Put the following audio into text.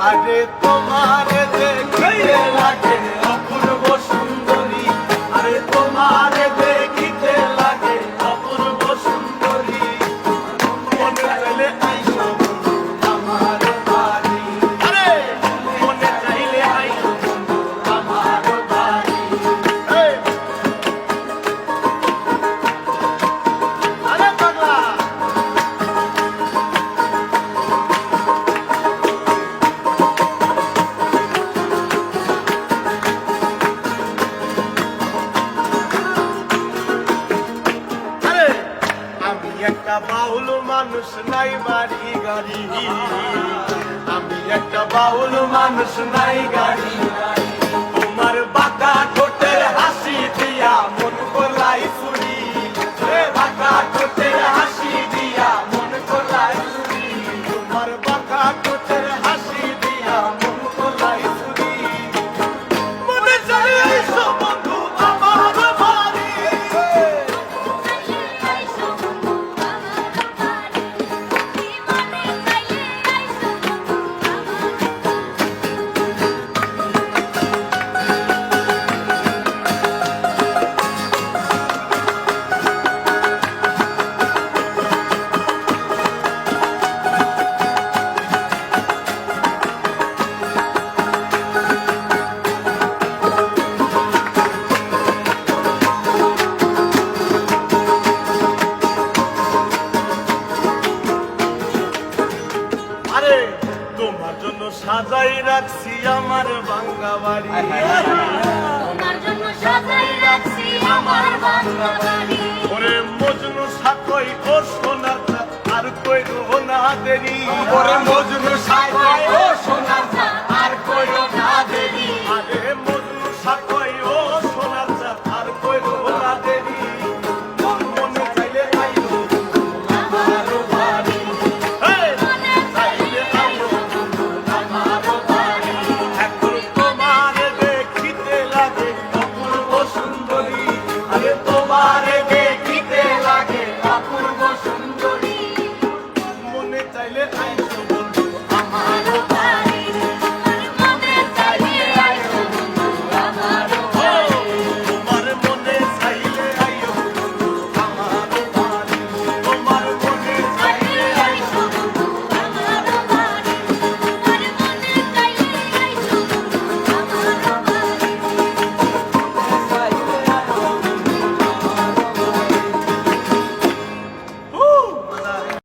আরে তোমার দেখিতে লাগে অপূর্ব সুন্দরী, আরে তোমার দেখিতে লাগে অপূর্ব সুন্দরী, মনে চাইলে আইসো আমার বাড়ি, আরে মনে চাইলে আইসো আমার বাড়ি। আরে পাগলা একটা বাউল মানুষ নাই বাড়ি গাড়ি, আমি একটা বাউল মানুষ নাই গাড়ি, তোমার বাঁকা ঠোঁটের হাসি দিয়া মন করলাই চুরি, বাঁকা ঠোঁটের হাসি দিয়া মন করলাই চুরি, তোমার বাঁকা ঠোঁটের হাসি দিয়া মন করলাই চুরি, মনে চাইলে আইসো বন্ধু আমার বাড়ি। আরে তোমার জন্য সাজাই রাখছি আমার ভাঙ্গা বাড়ি, তোমার জন্য সাজাই রাখছি আমার বাংলা বাড়ি। ওরে মজনু সাকই ও সোনার চাঁদ আর কইরো না দেরি, ওরে মজনু সাকই ও সোনার চাঁদ আর কইরো না দেরি, আরে মজনু সাকই ও সোনার চাঁদ আর কইরো না দেরি, মনে চাইলে আইও আমার বাড়ি, মনে চাইলে আইও আমার বাড়ি। এখন তোমার দেখিতে লাগে অপূর্ব সুন্দরী, আরে তোমার দেখিতে লাগে অপূর্ব সুন্দরী, মনে চাইলে আইও